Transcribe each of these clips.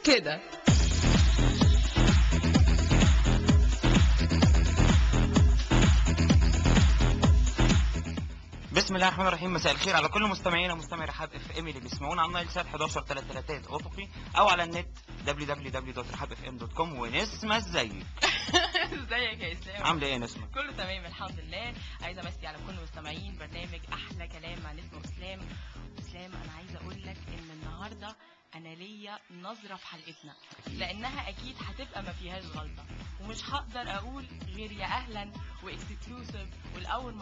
كده. بسم الله الرحمن الرحيم. مساء الخير على كل مستمعينا ومستمعي رحاب اف ام اللي بيسمعونا على النايل سات 11 افقي او على النت www.rahabfm.com. ونسمة ازيك؟ ازيك يا اسلام؟ عامله ايه يا نسمة؟ كله تمام الحمد لله. عايزه امسي على كل مستمعين برنامج احلى كلام مع نسمة واسلام. اسلام انا عايزه اقول لك ان النهارده انا ليا نظره في حلقتنا لانها اكيد هتبقى ما فيهاش غلطه، ومش هقدر اقول غير يا اهلا واكسكلوسيف والاول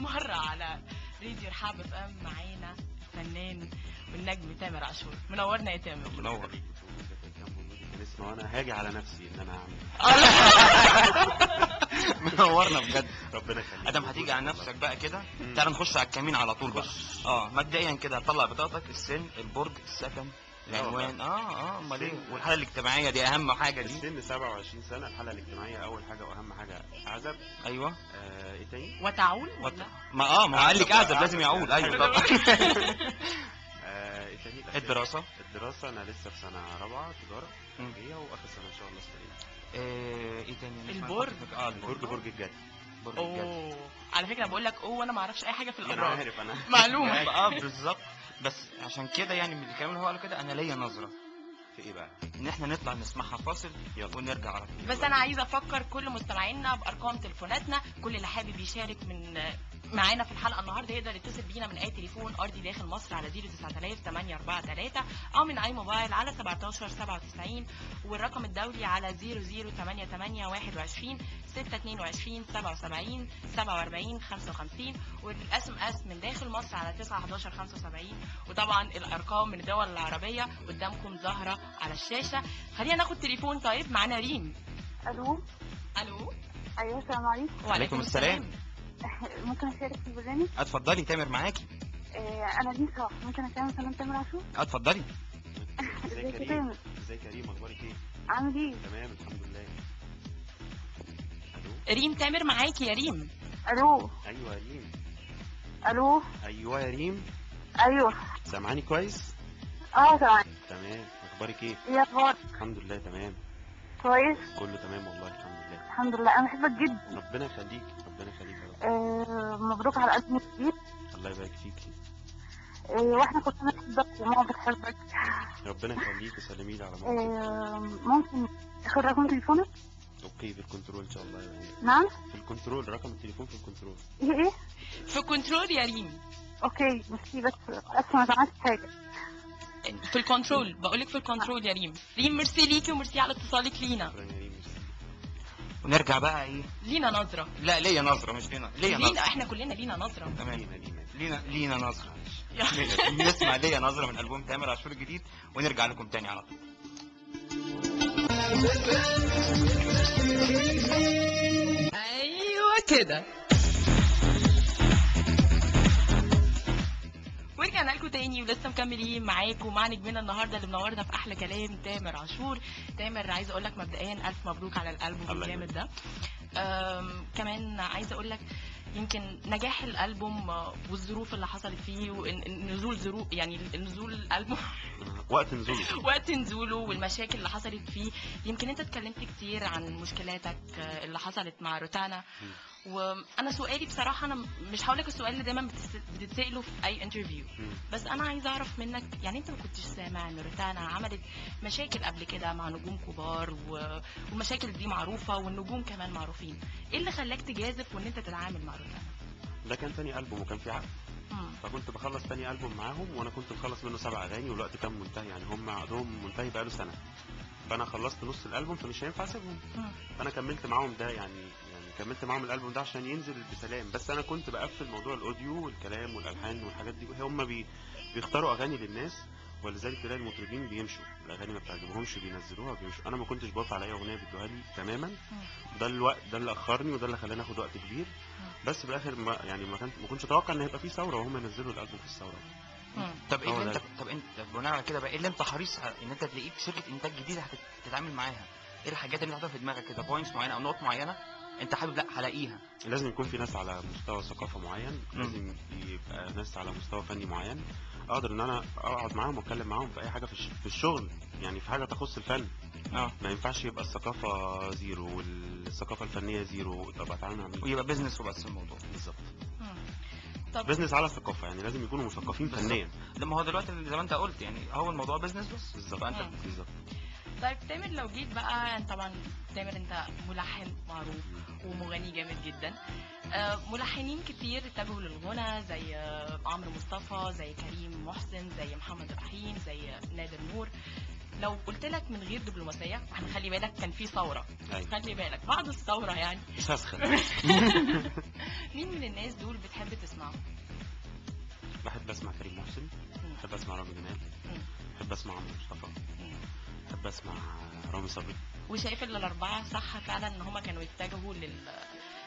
مره على راديو رحاب اف ام. معانا الفنان والنجم تامر عاشور. منورنا يا تامر. منور. اسمع انا هاجي على نفسي ان انا اعمل منورنا بجد. ربنا يخليك. ادم هتيجي على نفسك بقى كده، تعال نخش على الكمين على طول بقى. مبدئيا كده هتطلع بطاقتك، السن، البرج، السكن، العنوان. امال ايه؟ والحاله الاجتماعيه دي اهم حاجه دي. السن 27 سنه، الحاله الاجتماعيه اول حاجه واهم حاجه اعزب. ايوه. ايه تاني؟ وتعول ولا ما قال لك اعزب لازم يعول. ايوه طبعا. ايه تاني؟ الدراسه انا لسه في سنه رابعه تجاره هي واخر سنه ان شاء الله استقيم. ايه تاني؟ البرج. برج الجدي. على فكره بقول لك وانا ما اعرفش اي حاجه في الابراج. انا عارف انا معلومه. بالظبط. بس عشان كده يعني من الكلام اللي هو قاله كده انا ليا نظره في ايه بقى؟ ان احنا نطلع نسمعها فاصل ونرجع على طول. بس انا عايزه افكر كل مستمعينا بارقام تليفوناتنا. كل اللي حابب يشارك معانا في الحلقه النهارده يقدر يتصل بينا من اي تليفون ارضي داخل مصر على 09843 او من اي موبايل على 1797 والرقم الدولي على 008821 622 77 47 55 والاس ام اس من داخل مصر على 911 75. وطبعا الارقام من الدول العربيه قدامكم ظاهره على الشاشه. خلينا ناخد تليفون. طيب معانا ريم. الو. ايوه السلام عليكم. وعليكم السلام. ممكن اشارك في البرنامج؟ اتفضلي تامر معاكي. انا دي صح. ممكن اكلم فنان تامر عاشور؟ اتفضلي. ازيك يا ريم؟ اخبارك ايه؟ عامل ايه؟ تمام الحمد لله. ريم تامر معاكي يا ريم. الو. ايوه يا ريم. الو. ايوه يا ريم. ايوه سامعاني كويس؟ تمام. تمام. اخبارك ايه؟ ايه اخبارك؟ الحمد لله تمام. كويس كله تمام والله الحمد لله. الحمد لله. انا بحبك جدا. ربنا يخليك يا رب. مبروك على الألبوم الجديد. الله يبارك فيكي. واحنا كلنا بنحبك وماما بتحبك. ربنا يخليك وسلمي لي على ماما. ممكن اخد رقم تليفونك؟ اوكي في الكنترول ان شاء الله يعني. نعم في الكنترول، رقم التليفون في الكنترول. ايه في كنترول يا ريم. اوكي ميرسي. بس ما سمعتش حاجه. في الكنترول بقولك، في الكنترول يا ريم. ميرسي ليكي وميرسي على اتصالك لينا. ونرجع بقى ايه؟ لينا نظره. لا ليا نظره مش لينا نظره. احنا كلنا لينا نظره. تمام. لينا نظره. نسمع ليا نظره من البوم تامر عاشور الجديد ونرجع لكم تاني على طول. ايوه كده. ورجعنا لكم تاني ولسه مكملين معاكم ومع نجمنا النهارده اللي منورنا في احلى كلام تامر عاشور. تامر عايزه اقول لك مبدئيا الف مبروك على الالبوم الجامد ده. كمان عايزه اقول لك يمكن نجاح الالبوم والظروف اللي حصلت فيه ونزول ظروف يعني نزول الالبوم وقت نزوله والمشاكل اللي حصلت فيه. يمكن انت اتكلمت كتير عن مشكلاتك اللي حصلت مع روتانا. وانا سؤالي بصراحه انا مش هقول لك السؤال اللي دايما بتتساله في اي انترفيو، بس انا عايزه اعرف منك يعني انت ما كنتش سامع ان روتانا عملت مشاكل قبل كده مع نجوم كبار والمشاكل دي معروفه والنجوم كمان معروفين. ايه اللي خلاك تجازف وان انت تتعامل مع روتانا؟ ده كان تاني ألبوم وكان في عقد، فكنت بخلص تاني ألبوم معاهم وانا كنت مخلص منه 7 اغاني والوقت كان منتهي، يعني هم عقدهم منتهي بقاله سنه، فانا خلصت نص الألبوم فمش هينفع اسيبهم. فانا كملت معاهم ده يعني كملت معاهم الألبوم ده عشان ينزل بسلام. بس انا كنت بقفل موضوع الاوديو والكلام والالحان والحاجات دي، هم بيختاروا اغاني للناس، ولذلك تلاقي المطربين بيمشوا الاغاني ما بتعجبهمش بينزلوها بيمشوا. انا ما كنتش بوافق على اي اغنيه بيدوها لي تماما. ده الوقت ده اللي اخرني وده اللي خلاني اخد وقت كبير. بس في الاخر ما كنتش اتوقع ان هيبقى في ثوره وهم ينزلوا الالبوم في الثوره. طب ايه اللي انت بناء على كده بقى ايه اللي انت حريص ان انت تلاقيك شركه انتاج جديده هتتعامل معاها؟ ايه الحاجات اللي حاططها في دماغك كده، بوينتس معينه او نقط معينه انت حابب لا هلاقيها؟ لازم يكون في ناس على مستوى ثقافه معين، لازم يبقى ناس على مستوى فني معين اقدر ان انا اقعد معاهم واتكلم معاهم في اي حاجه في الشغل يعني في حاجه تخص الفن ما ينفعش يبقى الثقافه زيرو والثقافه الفنيه زيرو. طب اتعامل مع مين؟ ويبقى بيزنس وبس الموضوع. بالظبط. طب بيزنس على ثقافه، يعني لازم يكونوا مثقفين فنيا. لما هو دلوقتي زي ما انت قلت يعني هو الموضوع بيزنس بس. بالظبط. فانت بالظبط. طيب تامر، لو جيت بقى طبعا تامر انت ملحن معروف ومغني جامد جدا. ملحنين كتير اتجهوا للغنى زي عمرو مصطفى، زي كريم محسن، زي محمد رحيم، زي نادر نور. لو قلت لك من غير دبلوماسيه، واحنا خلي بالك كان في ثوره، خلي بالك بعد الثوره يعني مش هسخن. مين من الناس دول بتحب تسمعه؟ بحب اسمع كريم محسن، بحب اسمع رامي جمال، بحب اسمع عمرو مصطفى، بحب اسمع رامي صبري. وشايف ان الاربعه صح فعلا ان هم كانوا يتجهوا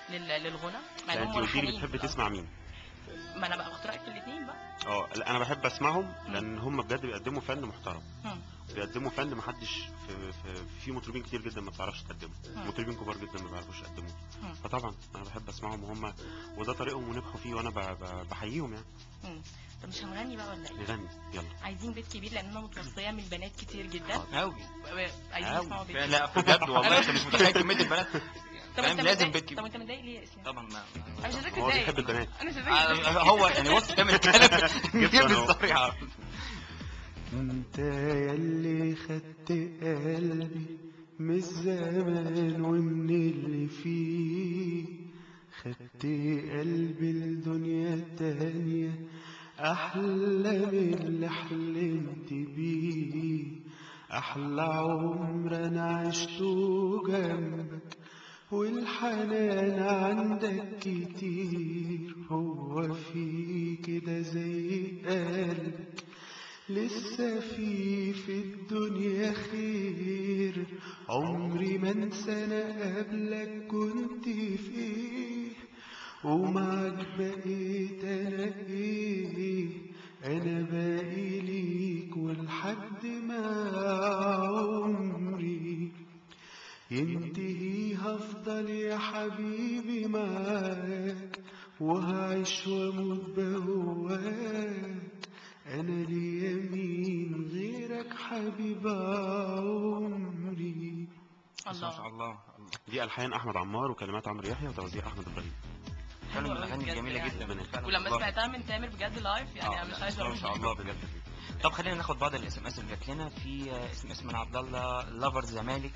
للغنى مع انهم انت قلت لي ملحنين؟ بتحب تسمع مين؟ ما انا بقى اخترعت الاثنين بقى. لا انا بحب اسمعهم لان هم بجد بيقدموا فن محترم. بيقدموا فن محدش في مطربين كتير جدا ما بتعرفش تقدمه، مطربين كبار جدا ما بيعرفوش يقدموه. فطبعا انا بحب اسمعهم وهم وده طريقهم ونجحوا فيه وانا بحييهم يعني. طب مش هنغني بقى ولا ايه؟ نغني يلا. عايزين بيت كبير لان انا متوصيه من بنات كتير جدا قوي. عايزين نسمعوا بيت كبير. لا بجد والله انت مش متخيل كميه البنات. فاهم لازم بيت كبير. طب انت متضايق ليه يا اسلام؟ طبعا ما انا مش عايزاك هو تتضايق. بيحب البنات. انا مش عايزاك هو يعني بص كامل الكلام كتير بالصريحه. انت ياللي خدت قلبي من الزمان ومن اللي فيه، خدت قلبي لدنيا تانية احلى من اللي حلمت بيه، احلى عمر انا عشته جنبك والحنان عندك كتير، هو في كده زي قلبك لسه في الدنيا خير، عمري ما انسى انا قبلك كنت في ايه ومعك بقيت انا ايه، انا باقي ليك ولحد ما عمري ينتهي هفضل يا حبيبي معاك وهعيش واموت بهواك، انا ليا مين غيرك حبيب عمري. الله الله. دي الحان احمد عمار وكلمات عمرو يحيى وتوزيع احمد ابراهيم. فعلا من الاغاني الجميله جدا. ولما سمعتها من تامر بجد لايف يعني انا مش عايزه ما شاء الله بجد. طب خلينا ناخد بعض الاس ام اس اللي جات لنا. في اس من عبد الله لافر زمالك.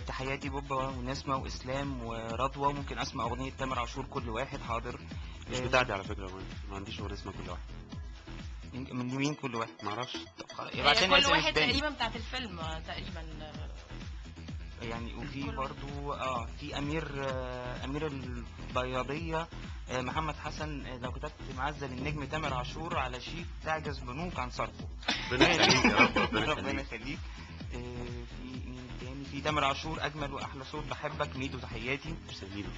تحياتي بوبا ونسمه واسلام ورضوى، ممكن اسمع اغنيه تامر عاشور كل واحد. حاضر. مش بتاعتي على فكره، ما عنديش غير اسمها كل واحد. من مين كل واحد؟ ما اعرفش. يبقى كل واحد تقريبا بتاعت الفيلم تقريبا يعني. وفي برضو في امير البياضيه محمد حسن. لو كتبت معزل النجم تامر عاشور على شيك تعجز بنوك عن صرفه. ربنا يخليك يا رب. ربنا يخليك. في مين تاني؟ في تامر عاشور اجمل واحلى صوت بحبك ميدو تحياتي. ميدو.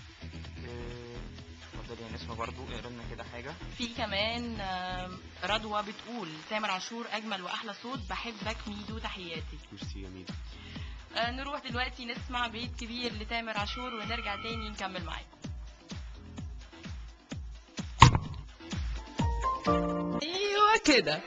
اتفضل يا نسمه برضو اقرا لنا كده حاجه. في كمان رضوى بتقول تامر عاشور اجمل واحلى صوت بحبك ميدو تحياتي. ميرسي يا ميدو. نروح دلوقتي نسمع بيت كبير لتامر عاشور ونرجع تاني نكمل معاكم. ايوه كده.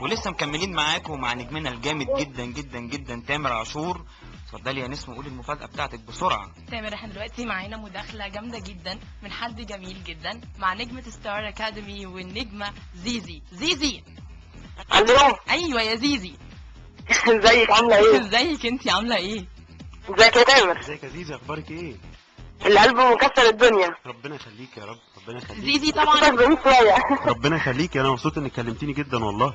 ولسه مكملين معاكم مع نجمنا الجامد جدا جدا جدا تامر عاشور. اتفضلي يا نسمه قولي المفاجأة بتاعتك بسرعة. تامر احنا دلوقتي معانا مداخلة جامدة جدا من حد جميل جدا مع نجمة ستار اكاديمي والنجمة زيزي. زيزي الو. ايوه يا زيزي. ازيك عاملة ايه؟ ازيك انتي عاملة ايه؟ ازيك يا تامر؟ ازيك يا زيزي اخبارك ايه؟ القلب مكسر الدنيا. ربنا يخليك يا رب. ربنا يخليك. زيزي طبعا ربنا يخليك. انا مبسوط انك كلمتيني جدا والله.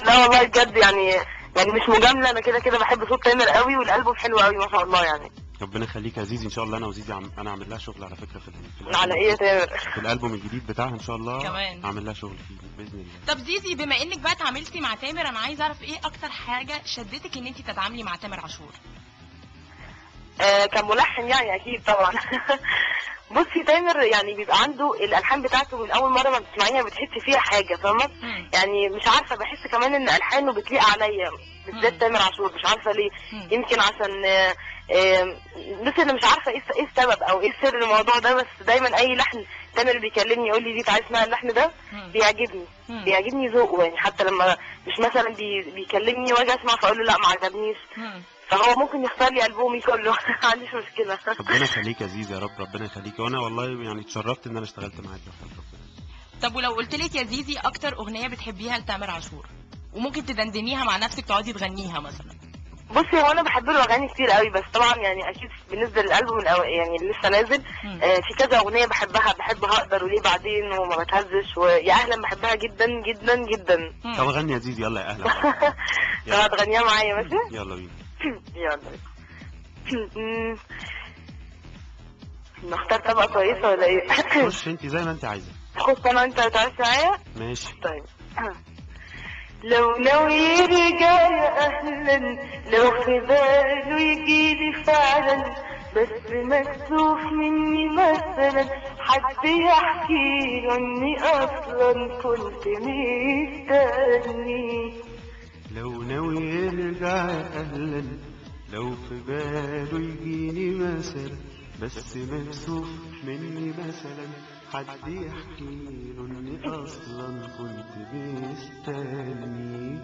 لا والله بجد يعني مش مجامله، انا كده كده بحب صوت تامر قوي والالبوم حلو قوي ما شاء الله يعني. ربنا يخليك يا زيزي. ان شاء الله انا وزيزي انا عامل لها شغل على فكره في على ايه يا تامر؟ في الالبوم الجديد بتاعها ان شاء الله كمان هعمل لها شغل فيه باذن الله. طب زيزي بما انك بقى اتعاملتي مع تامر، انا عايزه اعرف ايه اكتر حاجه شدتك ان انت تتعاملي مع تامر عاشور؟ كملحن يعني اكيد طبعا. بصي تامر يعني بيبقى عنده الالحان بتاعته من اول مره ما بتسمعيها بتحسي فيها حاجه، فاهمه؟ يعني مش عارفه، بحس كمان ان الحانه بتليق عليا بالذات تامر عاشور، مش عارفه ليه. يمكن عشان بس انا مش عارفه ايه السبب او ايه سر الموضوع ده، بس دايما اي لحن تامر بيكلمني يقول لي دي عايز اسمها اللحن ده، بيعجبني ذوقه يعني. حتى لما مش مثلا بيكلمني واجي اسمع فاقول له لا ما عجبنيش، فهو ممكن يختار لي البومي كله. ما عنديش مشكله. ربنا يخليك يا زيزي، يا رب ربنا يخليك، وانا والله يعني اتشرفت ان انا اشتغلت معاك يا ربنا. طب ولو قلت لك يا زيزي اكتر اغنيه بتحبيها لتامر عاشور وممكن تدندنيها مع نفسك تقعدي تغنيها مثلا؟ بصي هو انا بحب له اغاني كتير قوي، بس طبعا يعني اكيد بالنسبه للالبوم يعني اللي لسه نازل في كذا اغنيه بحبها. بحب هقدر وليه بعدين وما بتهزش ويا اهلا، بحبها جدا جدا جدا. طب غني يا زيزي يلا يا اهلا. طب هتغنيها معايا ماشي؟ يلا بينا. يلا نختار طبقه كويسه ولا ايه؟ خش انت زي ما انت عايزه. خش انا انت هتعيش معايا؟ ماشي طيب. لو يرجع يا اهلا، لو في باله يجيلي فعلا، بس مكسوف مني مثلا حد يحكي له اني اصلا كنت مستني. لو ناوي يرجع يا اهلا، لو في باله يجيني مثلا، بس مكسوف مني مثلا حد يحكي له اني اصلا كنت مستني.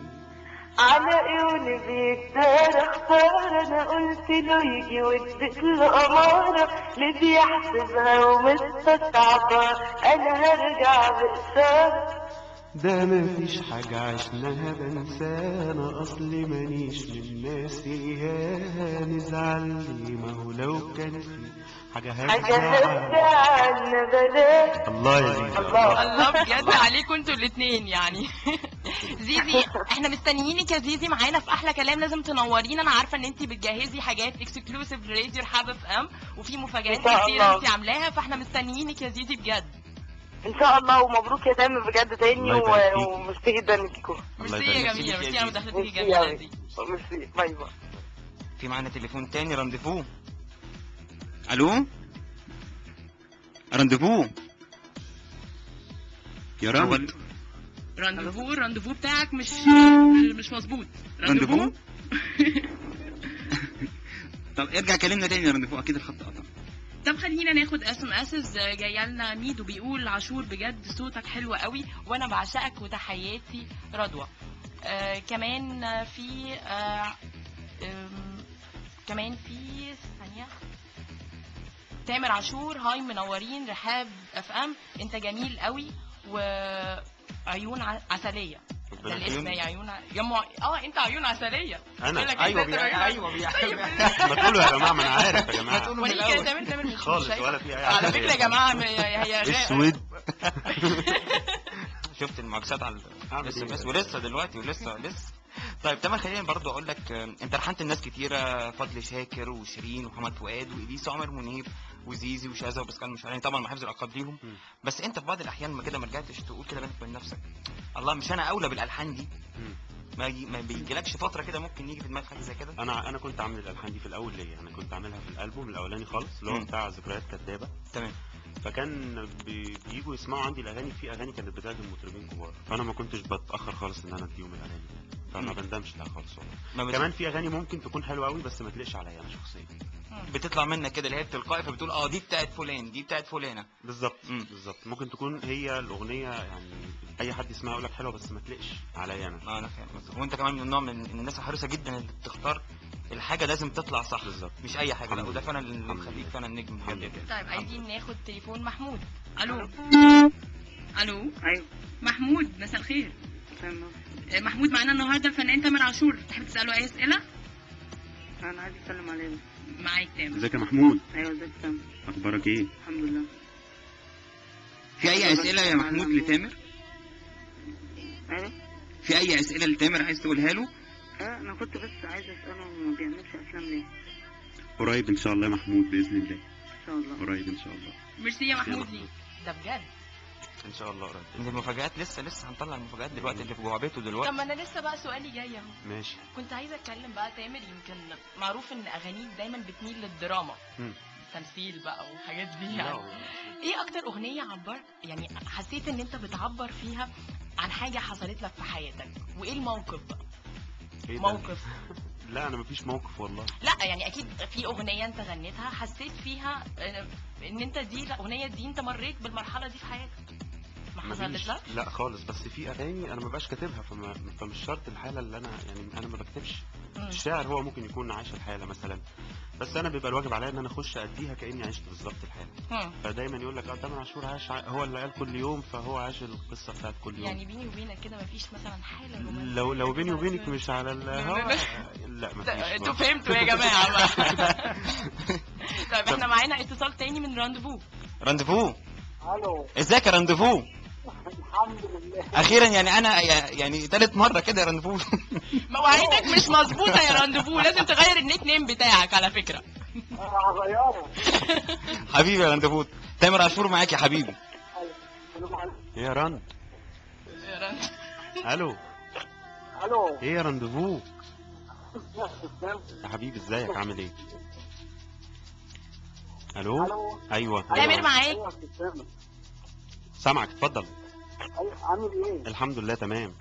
على عيوني بيقدر اختار، انا قلت له يجي واديت له اماره، اللي بيحسبها ومستصعبه انا هرجع بإصرار. ده مفيش حاجة عشناها بنساها، انا اصلي مانيش من الناس اياها نزعل لي، ما هو لو كان في حاجة هتزعلنا بلاش. الله يا زيزي الله بجد عليكم انتوا الاثنين يعني. زيزي احنا مستنيينك يا زيزي معانا في احلى كلام، لازم تنورينا. انا عارفه ان انت بتجهزي حاجات اكسكلوسيف لراديو رحاب اف ام وفي مفاجآت كتير انت عاملاها، فاحنا مستنيينك يا زيزي بجد. ان شاء الله، ومبروك يا تامر بجد تاني، وميرسي جدا ليكم. ميرسي يا جميله، ميرسي على مداخلتك الجميله دي. ميرسي، باي باي. في معانا تليفون تاني. رانديفو. الو رانديفو يا راند. الرانديفو بتاعك مش مظبوط. رانديفو. طب ارجع كلمنا تاني يا رانديفو، اكيد الخط قطع. طب خلينا ناخد اسمسز. جايه لنا ميدو بيقول عاشور بجد صوتك حلو قوي وانا بعشقك وتحياتي رضوى. كمان في ثانيه تامر عاشور، هاي منورين رحاب اف ام، انت جميل قوي وعيون عسليه. ده الاسم يا عيون انت عيون عسليه. انا ايوه ما تقولوا يا جماعه، ما انا عارف يا جماعه. وليك يا تامر مش خالص ولا في اي حاجه على فكره يا جماعه. هي اسود. شفت المعاكسات على الاس ام اس ولسه دلوقتي ولسه. طيب تمام، خليني برضو اقول لك انت رحنت الناس كتيره، فضل شاكر وشيرين ومحمد فؤاد واليس وعمر منيب وزيزي وشاذة وبسكان مش عارفين طبعا، مع حفظ الالقاب ليهم. بس انت في بعض الاحيان ما كده ما رجعتش تقول كده بينك وبين نفسك الله مش انا اولى بالالحان دي؟ ما بيجيلكش فتره كده ممكن يجي في دماغك حاجه زي كده؟ انا كنت عامل الالحان دي في الاول ليا، انا كنت عاملها في الالبوم الاولاني خالص اللي هو بتاع ذكريات كدابه. تمام. فكان بييجوا يسمعوا عندي الاغاني، في اغاني كانت بتاعت المطربين كبار، فانا ما كنتش بتاخر خالص ان انا اديهم الاغاني، فما بندمش لا خالص والله. كمان في اغاني ممكن تكون حلوه قوي بس ما تليقش عليا انا شخصيا، بتطلع منك كده اللي هي تلقائي، فبتقول دي بتاعت فلان، دي بتاعت فلانه. بالظبط. ممكن تكون هي الاغنيه يعني اي حد يسمعها يقول لك حلوه بس ما تليقش عليا انا. انا فاهم. وانت كمان من النوع من الناس الحريصه جدا اللي بتختار الحاجه لازم تطلع صح. بالظبط. مش اي حاجه. لا وده فعلا اللي مخليك فعلا نجم بجد. طيب عايزين ناخد تليفون محمود. الو. ايوه محمود مساء الخير. محمود معانا النهارده الفنان تامر عاشور، تحب تساله اي اسئله؟ انا عايز اسلم عليه. معاك تامر. ازيك يا محمود؟ ايوه ازيك يا تامر؟ اخبارك ايه؟ الحمد لله. في اي اسئله يا محمود لتامر؟ ايوه في اي اسئله لتامر عايز تقولها له؟ انا كنت بس عايز اساله ما بيعملش افلام ليه؟ قريب ان شاء الله يا محمود، باذن الله ان شاء الله قريب ان شاء الله. ميرسي يا محمود ليك ده بجد. ان شاء الله قريب. المفاجآت لسه هنطلع المفاجآت دلوقتي اللي في جوه بيته دلوقتي. طب ما انا لسه بقى سؤالي جاي اهو. ماشي. كنت عايزه اتكلم بقى تامر، يمكن معروف ان اغانيك دايما بتميل للدراما، تمثيل بقى وحاجات دي يعني. ايه اكتر اغنيه يعني حسيت ان انت بتعبر فيها عن حاجه حصلت لك في حياتك، وايه الموقف بقى؟ موقف لا انا مفيش موقف والله. لا يعني اكيد في اغنيه انت غنيتها حسيت فيها ان انت دي الاغنيه دي انت مريت بالمرحله دي في حياتك، ما حصلتش؟ لا لا خالص، بس في اغاني انا ما بقاش كاتبها، فمش شرط الحاله اللي انا يعني انا ما بكتبش. الشاعر هو ممكن يكون عايش الحاله مثلا، بس انا بيبقى الواجب عليا ان انا اخش اديها كاني عشت بالظبط الحاله. فدايما يقول لك تامر عاشور عاش هو اللي قال كل يوم، فهو عاش القصه بتاعت كل يوم. يعني بيني وبينك كده مفيش مثلا حاله رومانسيه؟ لو بيني وبينك مش على الهوا لا مفيش. انتوا فهمتوا يا جماعه بقى. طيب احنا معانا اتصال تاني من رانديفو. رانديفو، الو، ازيك يا رانديفو؟ الحمد لله. اخيرا يعني انا يعني ثالث مره كده يا رانديفو. مواعيدك مش مظبوطه يا رانديفو، لازم تغير النيك نيم بتاعك على فكره. انا هغيره. حبيبي يا رانديفو، تامر عاشور معاك يا حبيبي. ايه يا رند؟ الو الو، ايه يا رانديفو يا حبيبي، ازيك عامل ايه؟ الو. ايوه تامر معاك. سامعك، اتفضل. عامل ايه؟ الحمد لله تمام.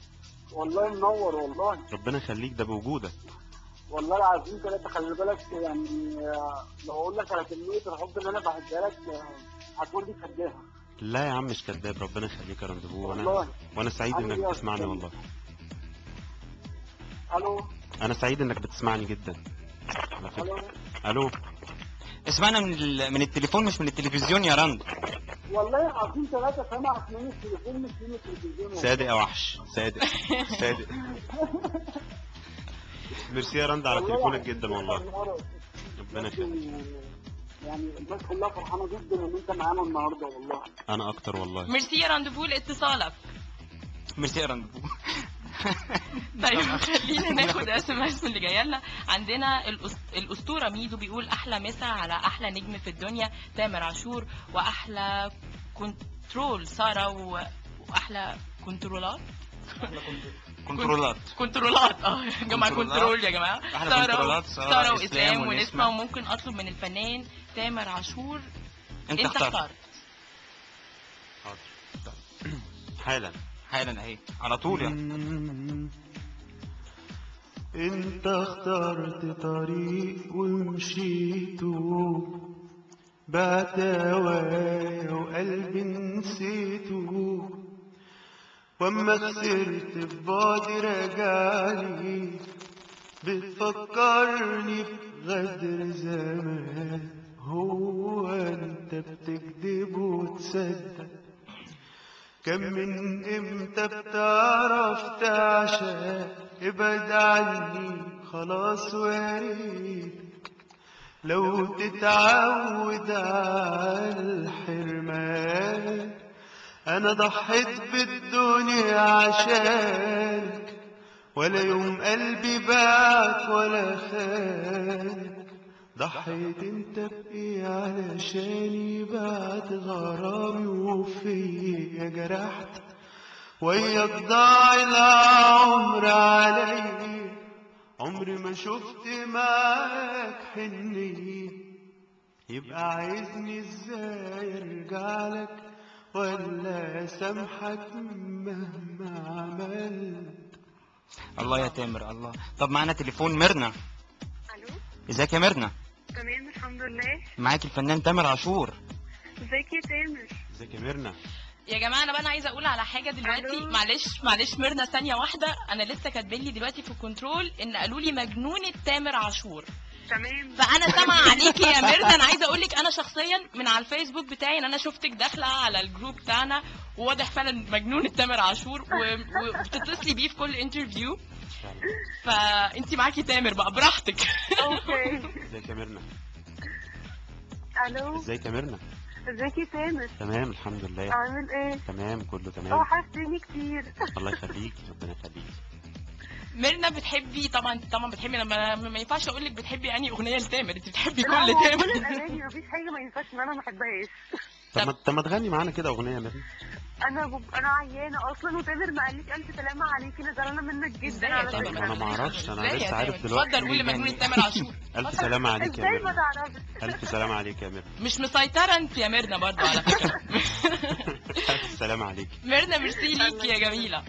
والله منور والله. ربنا يخليك، ده بوجودك. والله العظيم ثلاثة، خلي بالك يعني لو اقول لك على كمية الحب اللي انا بحبها لك هتقول لي كداها. لا يا عم مش كداب، ربنا يخليك يا رانديفو، والله. وانا سعيد انك بتسمعني والله. الو، انا سعيد انك بتسمعني جدا على فكرة. الو، اسمعنا من التليفون مش من التلفزيون يا راند. والله العظيم ثلاثة سامعك من التليفون مش من التلفزيون. صادق يا وحش، صادق صادق. ميرسي يا رند على تليفونك جدا والله. ربنا يخليك. يعني الناس كلها فرحانه جدا ان انت معانا النهارده والله. انا اكتر والله. ميرسي يا رانديفو لاتصالك. ميرسي يا رانديفو. طيب خلينا ناخد SMS اللي جايه لنا. عندنا الاسطوره ميدو بيقول احلى مسا على احلى نجم في الدنيا تامر عاشور، واحلى كنترول ساره، واحلى كنترولات كنترولات يا جماعه، كنترول يا جماعه. ساره واسلام ونسمه. وممكن اطلب من الفنان تامر عاشور انت اخترت. حالا اهي على طول يا انت اخترت طريق ومشيته، بعت هوايا وقلبي نسيته، واما خسرت في بعدي راجعني، بتفكرني بغدر زمان. هو انت بتكذب وتصدق؟ كم من امتى بتعرف تعشق؟ ابعد عني خلاص واريدك، لو تتعود على الحرمان. انا ضحيت بالدنيا عشانك، ولا يوم قلبي باعك ولا خانك. ضحيت انت بايه علشاني؟ بعد غرامي وفيا جرحت، وياك ضاع العمر علي. عمري ما شفت معاك حنية، يبقى عايزني ازاي ارجع لك ولا سامحك مهما عملت؟ الله يا تامر الله. طب معانا تليفون ميرنا. الو، ازيك يا ميرنا؟ تمام الحمد لله. معاك الفنان تامر عاشور. ازيك يا تامر؟ ازيك يا ميرنا؟ يا جماعه انا بقى عايزه اقول على حاجه دلوقتي. معلش ميرنا ثانيه واحده. انا لسه كاتبين لي دلوقتي في الكنترول ان قالوا لي مجنونه تامر عاشور. تمام. فانا سامعه عليكي يا ميرنا. انا عايزه اقول لك انا شخصيا من على الفيسبوك بتاعي ان انا شفتك داخله على الجروب بتاعنا، وواضح فعلا مجنونه تامر عاشور، وبتتصلي بيه في كل انترفيو. فانت معاكي تامر بقى براحتك. اوكي. ازيك يا ميرنا؟ الو، ازيك يا ميرنا؟ ازيك يا تامر؟ تمام الحمد لله. عامل ايه؟ تمام كله تمام. وحشتني كتير. الله يخليك، ربنا يخليك. ميرنا بتحبي طبعا بتحبي، لما ما ينفعش اقول لك بتحبي يعني اغنيه لتامر، انت بتحبي لا، كل هو تامر. كل الاغاني مفيش حاجه ما ينفعش ان انا ما احبهاش. طب ما تغني معانا كده اغنيه يا ميرنا. انا عيانه اصلا، وتامر ما قاليش الف سلامه عليكي، انا زعلانه منك جدا على ازاي يا فكره. تامر؟ انا ما اعرفش، انا ازاي يا لسه عارف تامر؟ دلوقتي. اتفضل قول لمجنونه تامر عاشور. الف سلامه عليك يا ازاي ما ميرنا. تعرفش؟ الف سلامه عليك يا ميرنا. مش مسيطره انت يا ميرنا برضه على فكره. الف سلامه عليك. ميرنا ميرسي ليكي يا جميله.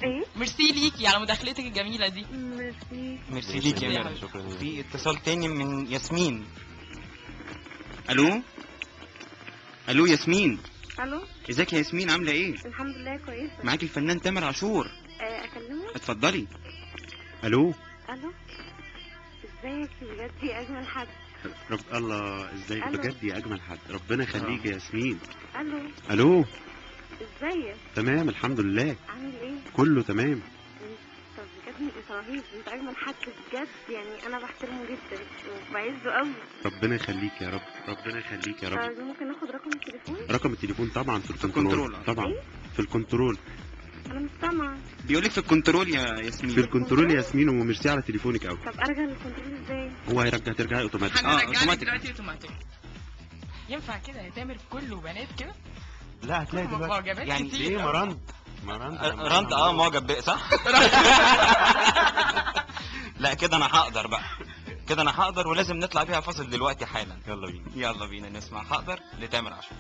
ايه؟ ميرسي ليكي على مداخلتك الجميله دي. ميرسي. ميرسي ليك يا ميرا. شكرا. في اتصال تاني من ياسمين. الو الو ياسمين، الو، ازيك يا ياسمين عامله ايه؟ الحمد لله كويسه. معاكي الفنان تامر عاشور. اكلمه؟ اتفضلي. الو. الو، ازيك بجد يا اجمل حد. الله، ازيك ألو. بجد يا اجمل حد، ربنا يخليك يا ياسمين. الو، الو. ازيك؟ تمام الحمد لله، عامل ايه؟ كله تمام. طب بجد انت رهيب، انت اجمل حد بجد، يعني انا بحترمه جدا وبعزه قوي. ربنا يخليك يا رب، ربنا يخليك يا رب. طب ممكن اخد رقم التليفون؟ رقم التليفون طبعا في الكنترول. طبعا إيه؟ في الكنترول. انا مش سامعه. بيقولك في الكنترول يا ياسمين. في الكنترول يا ياسمين، وميرسي على تليفونك قوي. طب ارجع للكنترول ازاي؟ هو ترجعي اوتوماتيك. هنرجع لك أوتوماتيك. دلوقتي اوتوماتيك. ينفع كده يا تامر كله بنات كده؟ لا هتلاقي دلوقتي معجبات يعني كتير. ايه مرند رند معجب بيه صح؟ لا كده انا هقدر بقى، كده انا هقدر، ولازم نطلع بيها فاصل دلوقتي حالا. يلا بينا. يلا بينا نسمع هقدر لتامر عاشور.